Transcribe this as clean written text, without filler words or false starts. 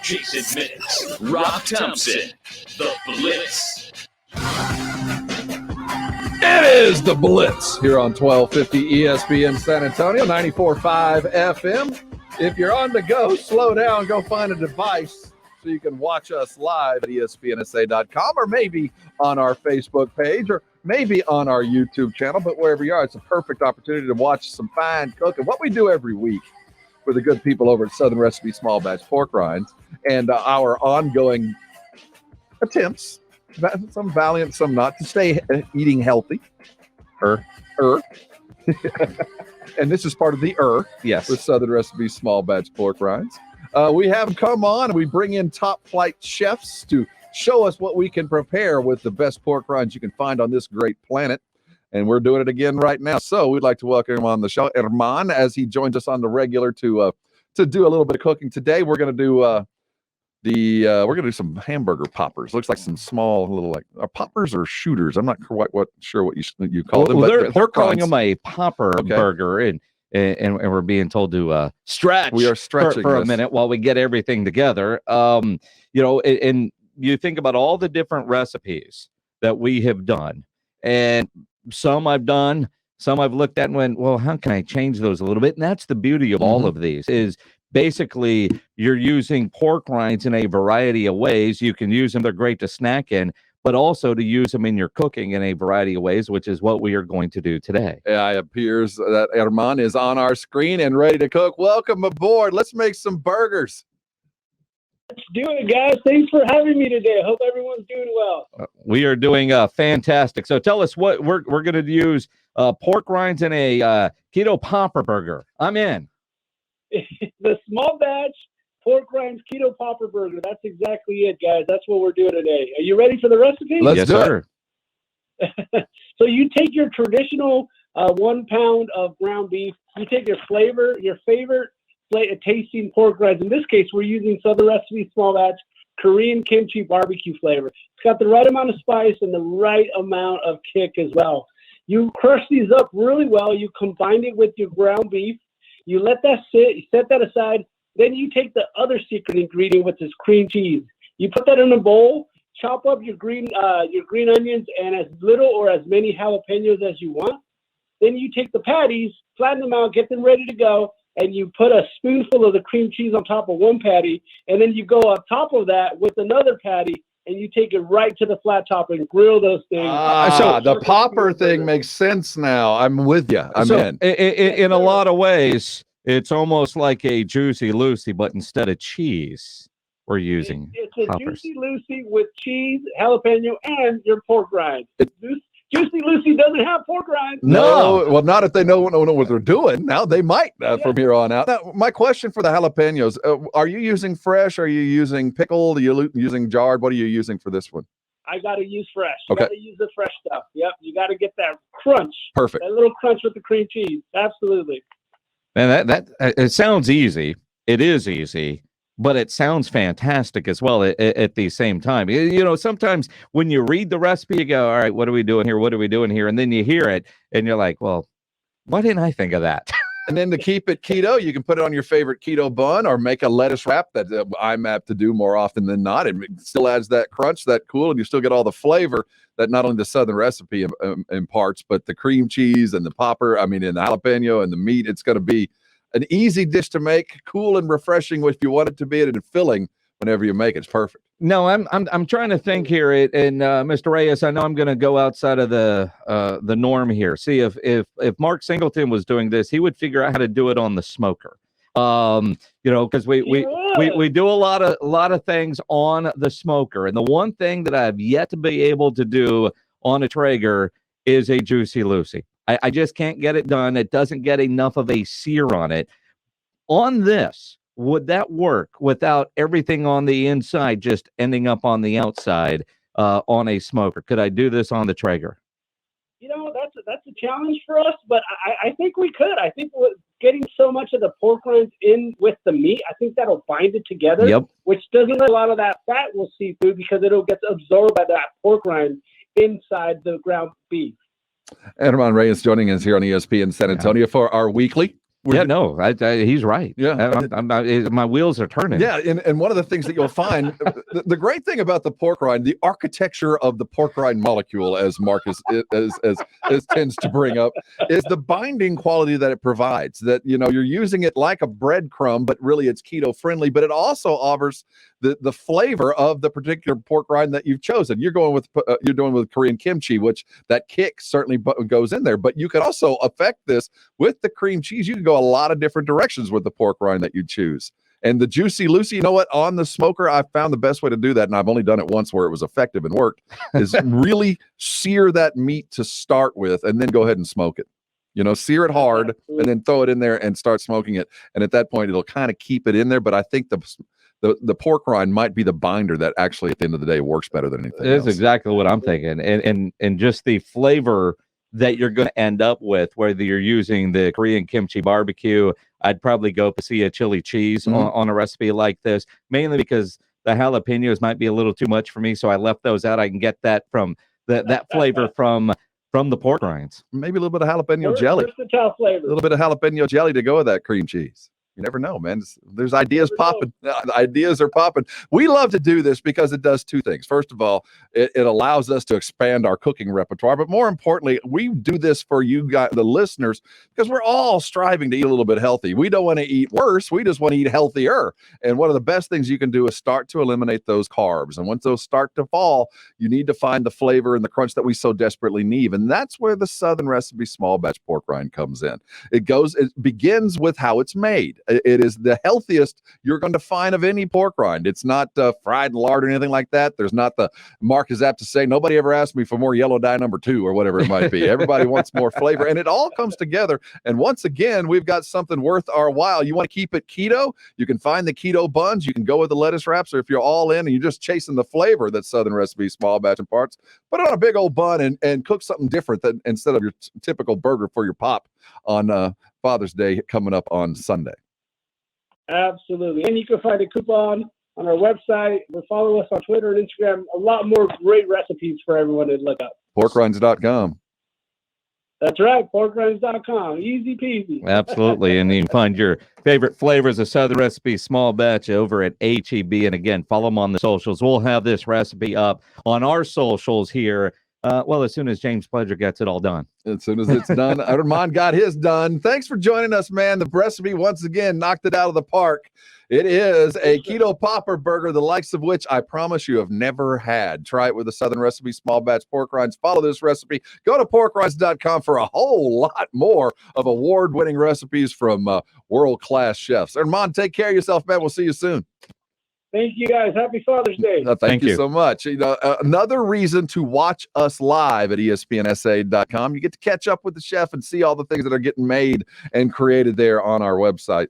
Jason Minix, Rob Thompson, The Blitz. It is The Blitz here on 1250 ESPN San Antonio, 94.5 FM. If you're on the go, slow down, go find a device so you can watch us live at ESPNSA.com or maybe on our Facebook page or maybe on our YouTube channel. But wherever you are, it's a perfect opportunity to watch some fine cooking. What we do every week for the good people over at Southern Recipe Small Batch Pork Rinds and our ongoing attempts, some valiant, some not, to stay eating healthy. And this is part of the yes, with Southern Recipe Small Batch Pork Rinds. We have come on and we bring in top flight chefs to show us what we can prepare with the best pork rinds you can find on this great planet. And we're doing it again right now. So we'd like to welcome him on the show, Herman, as he joins us on the regular to do a little bit of cooking. Today we're going to do we're going to do some hamburger poppers. Looks like some small little poppers or shooters. I'm not quite sure what you call them. Well, they're calling them a popper burger, and we're being told to stretch. We are stretching for a minute while we get everything together. And you think about all the different recipes that we have done, and some I've done, some I've looked at and went, well, how can I change those a little bit? And that's the beauty of all of these is basically you're using pork rinds in a variety of ways. You can use them. They're great to snack in, but also to use them in your cooking in a variety of ways, which is what we are going to do today. Yeah, it appears that Herman is on our screen and ready to cook. Welcome aboard. Let's make some burgers. Let's do it, guys. Thanks for having me today. I hope everyone's doing well. We are doing fantastic. So tell us what we're going to use pork rinds in a keto popper burger. I'm in. The small batch pork rinds keto popper burger. That's exactly it, guys. That's what we're doing today. Are you ready for the recipe? Let's do sir. It. So you take your traditional 1 pound of ground beef. You take your favorite tasting pork rinds. In this case, we're using Southern Recipe Small Batch Korean kimchi barbecue flavor. It's got the right amount of spice and the right amount of kick as well. You crush these up really well. You combine it with your ground beef. You let that sit. You set that aside. Then you take the other secret ingredient, which is cream cheese. You put that in a bowl. Chop up your green onions and as little or as many jalapenos as you want. Then you take the patties, flatten them out, get them ready to go, and you put a spoonful of the cream cheese on top of one patty, and then you go on top of that with another patty, and you take it right to the flat top and grill those things. So the popper thing makes sense now. I'm with you. I'm in. In a lot of ways, it's almost like a Juicy Lucy, but instead of cheese, we're using It's a poppers. Juicy Lucy with cheese, jalapeno, and your pork rinds. Juicy Lucy doesn't have pork rinds. No, well, not if they know what they're doing. Now they might from here on out. Now, my question for the jalapenos: are you using fresh? Are you using pickled? Are you using jarred? What are you using for this one? I got to use fresh. You Okay. got to use the fresh stuff. Yep, you got to get that crunch. Perfect. That little crunch with the cream cheese. Absolutely. And that it sounds easy. It is easy. But it sounds fantastic as well at the same time. Sometimes when you read the recipe, you go, all right, what are we doing here? What are we doing here? And then you hear it and you're like, well, why didn't I think of that? And then to keep it keto, you can put it on your favorite keto bun or make a lettuce wrap that I'm apt to do more often than not. It still adds that crunch, that cool, and you still get all the flavor that not only the Southern Recipe imparts, but the cream cheese and the popper, and the jalapeno and the meat. It's going to be an easy dish to make, cool and refreshing if you want it to be, and filling whenever you make it. It's perfect. No, I'm trying to think here, and Mr. Reyes, I know I'm going to go outside of the norm here. See, if Mark Singleton was doing this, he would figure out how to do it on the smoker. Because we do a lot of things on the smoker, and the one thing that I've yet to be able to do on a Traeger is a Juicy Lucy. I just can't get it done. It doesn't get enough of a sear on it. On this, would that work without everything on the inside just ending up on the outside on a smoker? Could I do this on the Traeger? That's a challenge for us, but I think we could. I think with getting so much of the pork rinds in with the meat, I think that'll bind it together, which doesn't let a lot of that fat will seep through because it'll get absorbed by that pork rind inside the ground beef. Herman Reyes joining us here on ESPN San Antonio for our weekly He's right. Yeah. My wheels are turning. Yeah, and one of the things that you'll find, the great thing about the pork rind, the architecture of the pork rind molecule, as Marcus as tends to bring up, is the binding quality that it provides. That you're using it like a breadcrumb, but really it's keto friendly. But it also offers the flavor of the particular pork rind that you've chosen. You're doing with Korean kimchi, which that kick certainly goes in there. But you can also affect this with the cream cheese. You can go a lot of different directions with the pork rind that you choose. And the Juicy Lucy, on the smoker, I found the best way to do that, and I've only done it once where it was effective and worked, is really sear that meat to start with and then go ahead and smoke it. Sear it hard and then throw it in there and start smoking it. And at that point, it'll kind of keep it in there. But I think the pork rind might be the binder that actually at the end of the day works better than anything else. That's exactly what I'm thinking. And just the flavor that you're going to end up with, whether you're using the Korean kimchi barbecue, I'd probably go pasilla chili cheese on a recipe like this, mainly because the jalapenos might be a little too much for me. So I left those out. I can get that from that flavor from the pork rinds. Maybe a little bit of jalapeno jelly. Versatile flavor. A little bit of jalapeno jelly to go with that cream cheese. You never know, man. There's ideas popping. Ideas are popping. We love to do this because it does two things. First of all, it allows us to expand our cooking repertoire. But more importantly, we do this for you guys, the listeners, because we're all striving to eat a little bit healthy. We don't want to eat worse. We just want to eat healthier. And one of the best things you can do is start to eliminate those carbs. And once those start to fall, you need to find the flavor and the crunch that we so desperately need. And that's where the Southern Recipe small batch pork rind comes in. It begins with how it's made. It is the healthiest you're going to find of any pork rind. It's not fried in lard or anything like that. There's not the Mark is apt to say, nobody ever asked me for more yellow dye number 2 or whatever it might be. Everybody wants more flavor, and it all comes together. And once again, we've got something worth our while. You want to keep it keto? You can find the keto buns. You can go with the lettuce wraps, or if you're all in and you're just chasing the flavor that Southern Recipe small batch and parts, put it on a big old bun and cook something different than instead of your typical burger for your pop on Father's Day coming up on Sunday. Absolutely. And you can find a coupon on our website. Follow us on Twitter and Instagram. A lot more great recipes for everyone to look up. Porkrinds.com. That's right. Porkrinds.com. Easy peasy. Absolutely. And you can find your favorite flavors of Southern Recipe small batch over at HEB. And again, follow them on the socials. We'll have this recipe up on our socials here. As soon as James Pledger gets it all done. As soon as it's done, Armand got his done. Thanks for joining us, man. The recipe, once again, knocked it out of the park. It is a keto popper burger, the likes of which I promise you have never had. Try it with the Southern Recipe small batch pork rinds. Follow this recipe. Go to porkrinds.com for a whole lot more of award-winning recipes from world-class chefs. Armand, take care of yourself, man. We'll see you soon. Thank you, guys. Happy Father's Day. Thank you so much. Another reason to watch us live at ESPNSA.com. You get to catch up with the chef and see all the things that are getting made and created there on our website.